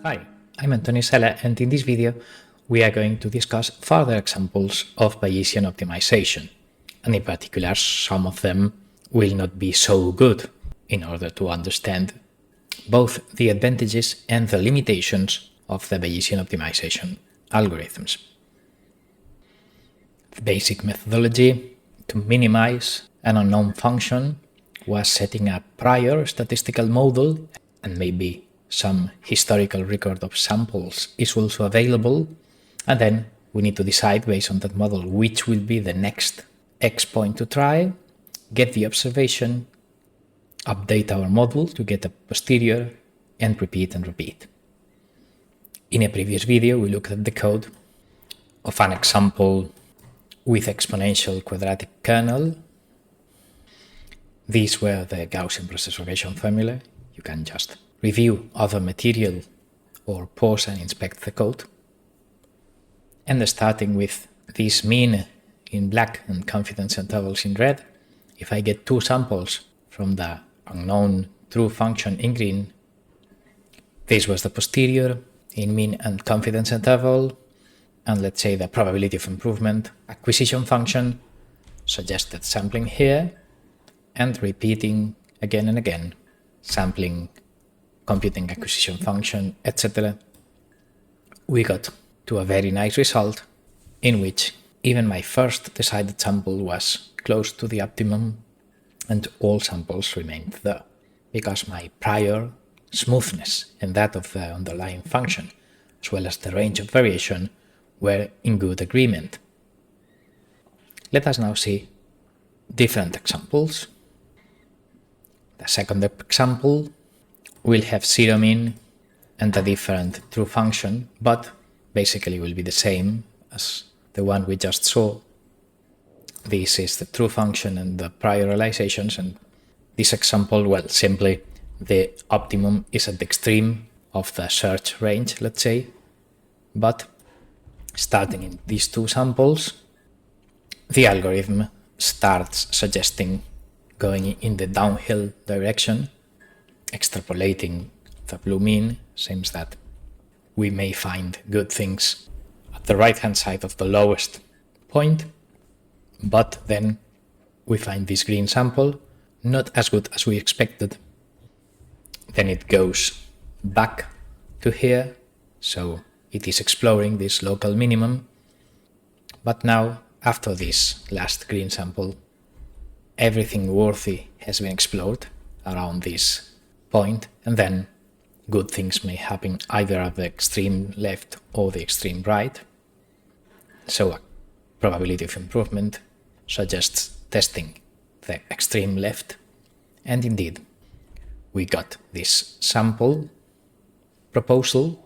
Hi, I'm Antonio Sala, and in this video we are going to discuss further examples of Bayesian optimization, and in particular some of them will not be so good in order to understand both the advantages and the limitations of the Bayesian optimization algorithms. The basic methodology to minimize an unknown function was setting a prior statistical model, and maybe some historical record of samples is also available, and then we need to decide based on that model which will be the next X point to try, get the observation, update our model to get a posterior, and repeat and repeat. In a previous video we looked at the code of an example with exponential quadratic kernel. These were the Gaussian process regression formula. You can just review other material or pause and inspect the code. And starting with this mean in black and confidence intervals in red, if I get two samples from the unknown true function in green, this was the posterior in mean and confidence interval, and let's say the probability of improvement acquisition function suggested sampling here and repeating again and again, sampling, computing acquisition function, etc. We got to a very nice result in which even my first decided sample was close to the optimum and all samples remained there, because my prior smoothness and that of the underlying function, as well as the range of variation, were in good agreement. Let us now see different examples. The second example will have zero mean and a different true function, but basically will be the same as the one we just saw. This is the true function and the prior realizations, and this example, well, simply the optimum is at the extreme of the search range, let's say, but starting in these two samples, the algorithm starts suggesting going in the downhill direction, extrapolating the blue mean. Seems that we may find good things at the right-hand side of the lowest point, but then we find this green sample not as good as we expected. Then it goes back to here, so it is exploring this local minimum. But now, after this last green sample, everything worthy has been explored around this point, and then good things may happen either at the extreme left or the extreme right. So a probability of improvement suggests testing the extreme left, and indeed we got this sample proposal,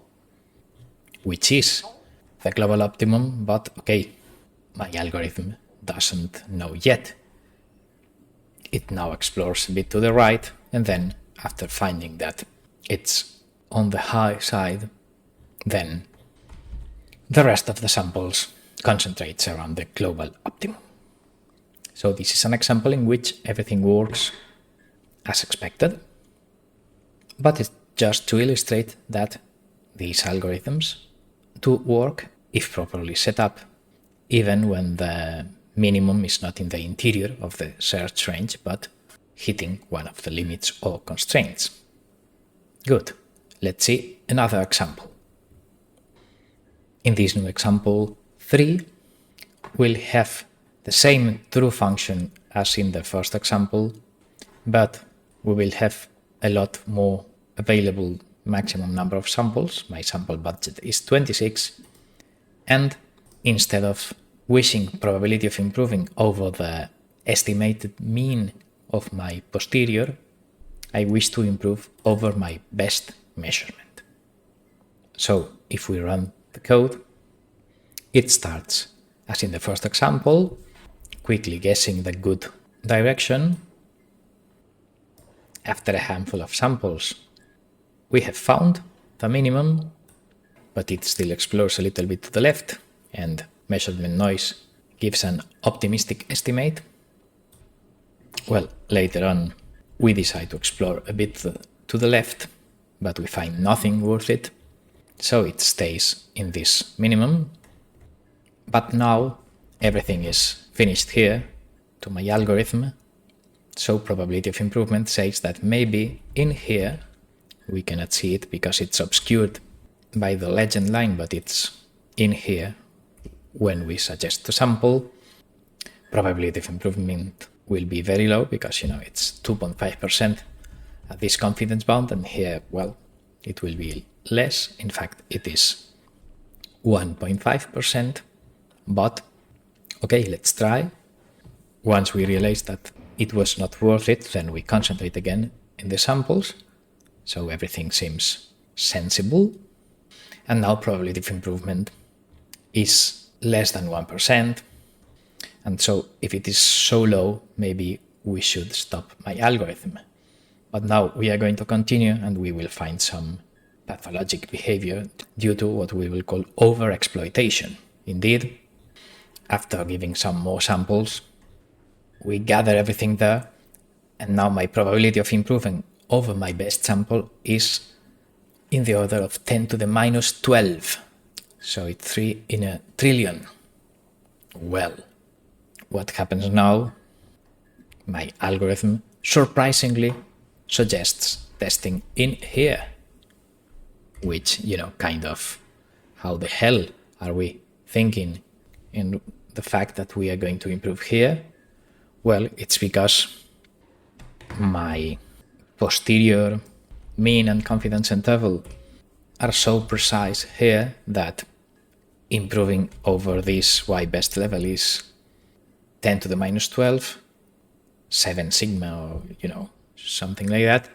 which is the global optimum, but okay, my algorithm doesn't know yet. It now explores a bit to the right, and then after finding that it's on the high side, then the rest of the samples concentrates around the global optimum. So this is an example in which everything works as expected, but it's just to illustrate that these algorithms do work if properly set up, even when the minimum is not in the interior of the search range, but hitting one of the limits or constraints. Good. Let's see another example. In this new example 3, we'll have the same true function as in the first example, but we will have a lot more available maximum number of samples. My sample budget is 26, and instead of wishing probability of improving over the estimated mean of my posterior, I wish to improve over my best measurement. So if we run the code, it starts as in the first example, quickly guessing the good direction. After a handful of samples, we have found the minimum, but it still explores a little bit to the left, and measurement noise gives an optimistic estimate. Well, later on, we decide to explore a bit to the left, but we find nothing worth it. So it stays in this minimum. But now everything is finished here to my algorithm. So probability of improvement says that maybe in here, we cannot see it because it's obscured by the legend line, but it's in here when we suggest to sample. Probability of improvement will be very low because, it's 2.5% at this confidence bound, and here, well, it will be less. In fact, it is 1.5%, but okay, let's try. Once we realize that it was not worth it, then we concentrate again in the samples. So everything seems sensible. And now probability of improvement is less than 1%. And so if it is so low, maybe we should stop my algorithm. But now we are going to continue and we will find some pathologic behavior due to what we will call overexploitation. Indeed, after giving some more samples, we gather everything there, and now my probability of improving over my best sample is in the order of 10 to the minus 12. So it's 3 in a trillion. Well, what happens now? My algorithm surprisingly suggests testing in here, which, kind of, how the hell are we thinking in the fact that we are going to improve here? Well, it's because my posterior mean and confidence interval are so precise here that improving over this y best level is 10 to the minus 12, 7 sigma, or, something like that.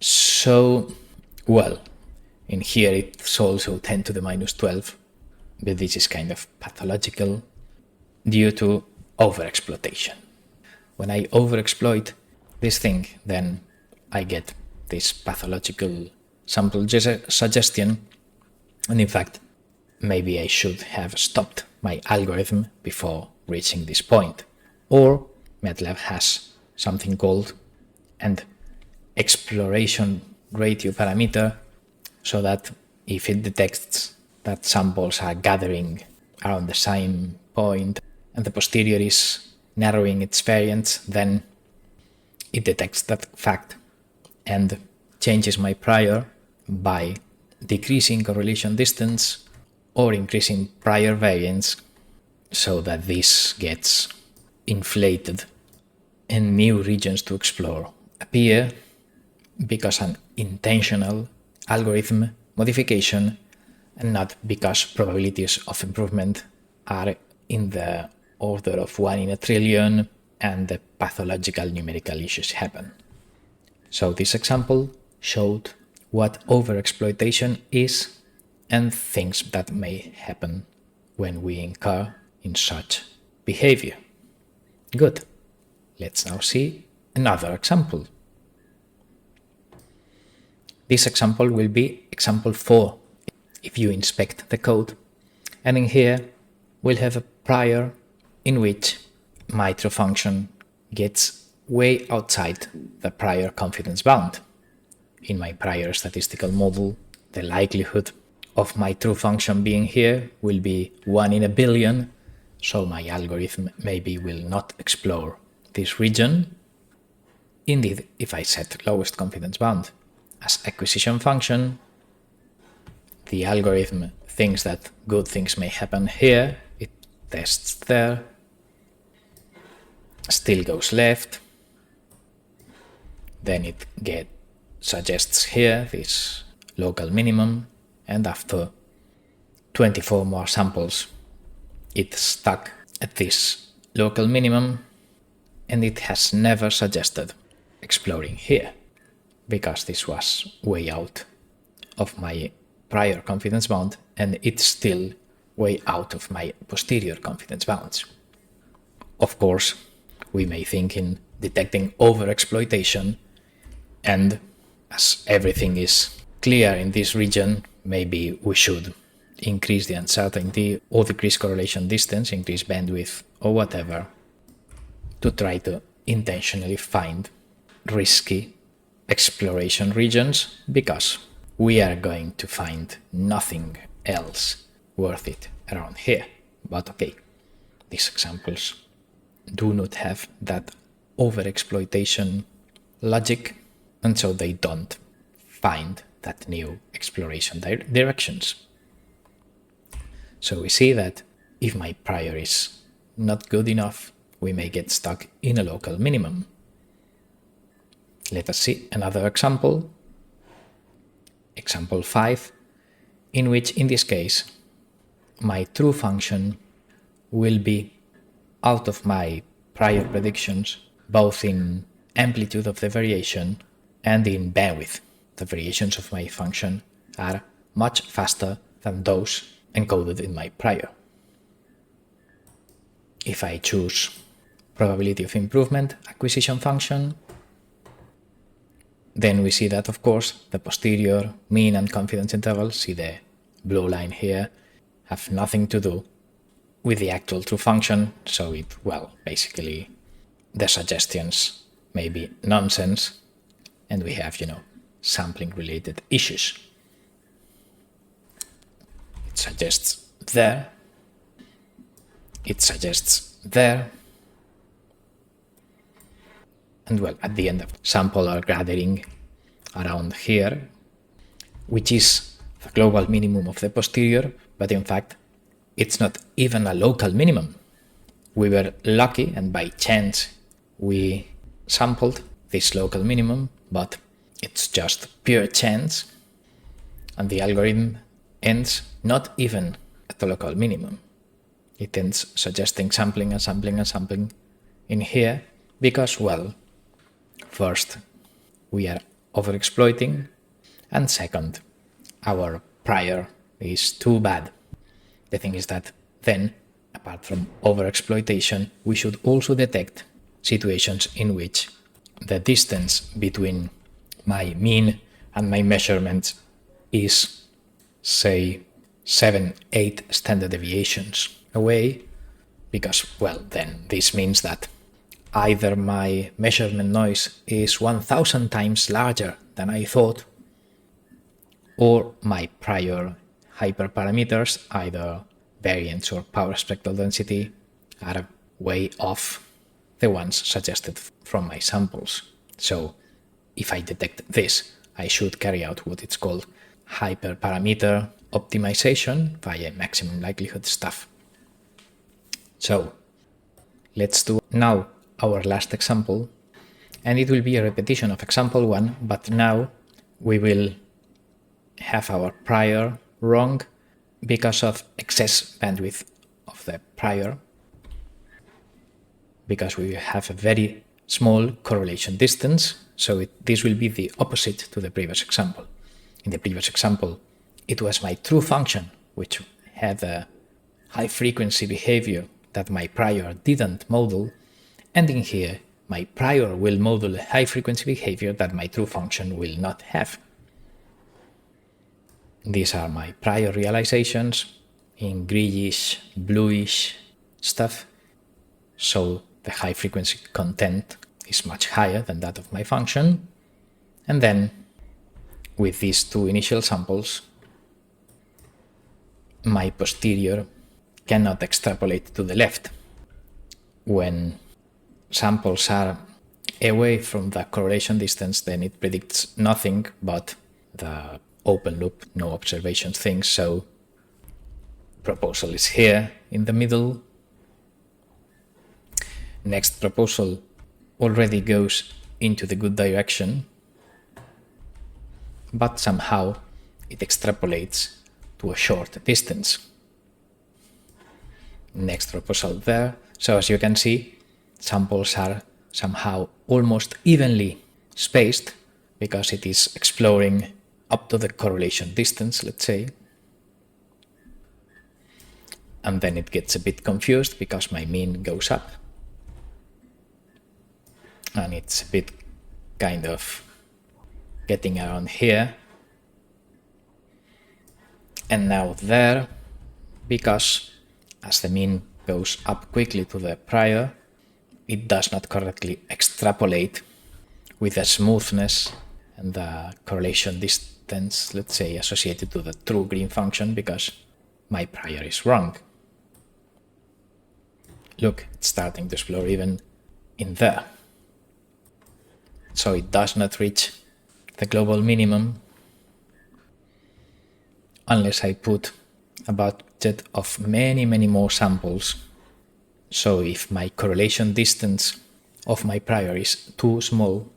So, well, in here it's also 10 to the minus 12, but this is kind of pathological due to overexploitation. When I overexploit this thing, then I get this pathological sample suggestion. And in fact, maybe I should have stopped my algorithm before reaching this point. Or MATLAB has something called an exploration ratio parameter, so that if it detects that samples are gathering around the same point and the posterior is narrowing its variance, then it detects that fact and changes my prior by decreasing correlation distance or increasing prior variance, so that this gets inflated and new regions to explore appear because an intentional algorithm modification and not because probabilities of improvement are in the order of 1 in a trillion and the pathological numerical issues happen. So this example showed what overexploitation is and things that may happen when we incur in such behavior. Good. Let's now see another example. This example will be example 4 if you inspect the code. And in here, we'll have a prior in which my true function gets way outside the prior confidence bound. In my prior statistical model, the likelihood of my true function being here will be 1 in a billion, so my algorithm maybe will not explore this region. Indeed, if I set lowest confidence bound as acquisition function, the algorithm thinks that good things may happen here, it tests there, still goes left, then it suggests here this local minimum, and after 24 more samples it's stuck at this local minimum, and it has never suggested exploring here because this was way out of my prior confidence bound and it's still way out of my posterior confidence bounds. Of course, we may think in detecting overexploitation, and as everything is clear in this region, maybe we should increase the uncertainty or decrease correlation distance, increase bandwidth or whatever, to try to intentionally find risky exploration regions, because we are going to find nothing else worth it around here. But okay, these examples do not have that overexploitation logic, and so they don't find that new exploration directions. So we see that if my prior is not good enough, we may get stuck in a local minimum. Let us see another example, example 5, in which in this case my true function will be out of my prior predictions, both in amplitude of the variation and in bandwidth. The variations of my function are much faster than those encoded in my prior. If I choose probability of improvement acquisition function, then we see that, of course, the posterior, mean, and confidence intervals, see the blue line here, have nothing to do with the actual true function. So it, well, basically the suggestions may be nonsense, and we have, sampling related issues. It suggests there, and well, at the end of sample are gathering around here, which is the global minimum of the posterior, but in fact, it's not even a local minimum. We were lucky, and by chance, we sampled this local minimum, but it's just pure chance, and the algorithm ends not even at the local minimum. It ends suggesting sampling and sampling and sampling in here because, well, first, we are overexploiting, and second, our prior is too bad. The thing is that then, apart from overexploitation, we should also detect situations in which the distance between my mean and my measurements is, say, 7-8 standard deviations away, because, well, then this means that either my measurement noise is 1000 times larger than I thought, or my prior hyperparameters, either variance or power spectral density, are way off the ones suggested from my samples. So if I detect this, I should carry out what it's called hyperparameter optimization via maximum likelihood stuff. So let's do now our last example, and it will be a repetition of example 1, but now we will have our prior wrong because of excess bandwidth of the prior, because we have a very small correlation distance, so this will be the opposite to the previous example. In the previous example, it was my true function which had a high frequency behavior that my prior didn't model, and in here my prior will model a high frequency behavior that my true function will not have. These are my prior realizations in greyish, bluish stuff, so the high frequency content is much higher than that of my function. And then with these two initial samples, my posterior cannot extrapolate to the left. When samples are away from the correlation distance, then it predicts nothing but the open loop, no observations thing. So proposal is here in the middle. Next proposal already goes into the good direction, but somehow it extrapolates to a short distance. Next proposal there. So as you can see, samples are somehow almost evenly spaced because it is exploring up to the correlation distance, let's say. And then it gets a bit confused because my mean goes up. And it's a bit kind of getting around here. And now there, because as the mean goes up quickly to the prior, it does not correctly extrapolate with a smoothness and the correlation distance, let's say, associated to the true green function because my prior is wrong. Look, it's starting to explore even in there. So it does not reach the global minimum unless I put a budget of many more samples. So if my correlation distance of my prior is too small,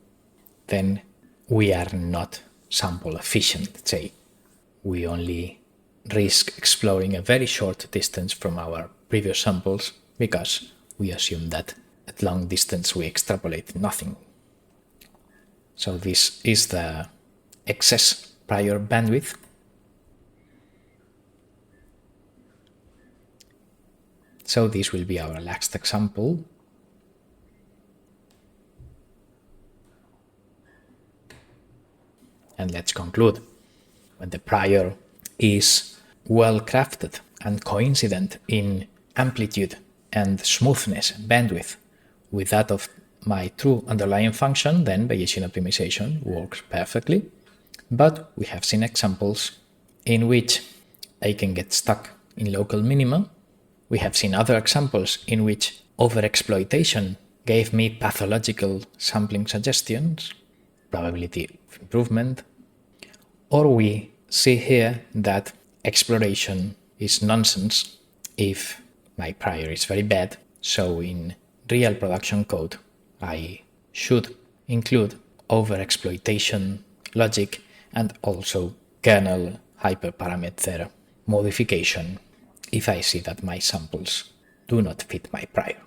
then we are not sample efficient, let's say. We only risk exploring a very short distance from our previous samples because we assume that at long distance we extrapolate nothing. So this is the excess prior bandwidth. So this will be our last example. And let's conclude. When the prior is well crafted and coincident in amplitude and smoothness, bandwidth, with that of my true underlying function, then Bayesian optimization works perfectly. But we have seen examples in which I can get stuck in local minima. We have seen other examples in which overexploitation gave me pathological sampling suggestions, probability of improvement. Or we see here that exploration is nonsense if my prior is very bad. So in real production code, I should include overexploitation logic and also kernel hyperparameter modification if I see that my samples do not fit my prior.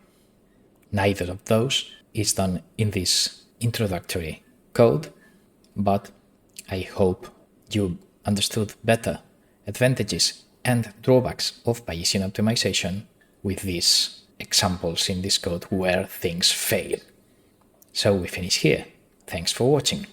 Neither of those is done in this introductory code, but I hope you understood better advantages and drawbacks of Bayesian optimization with these examples in this code where things fail. So we finish here. Thanks for watching.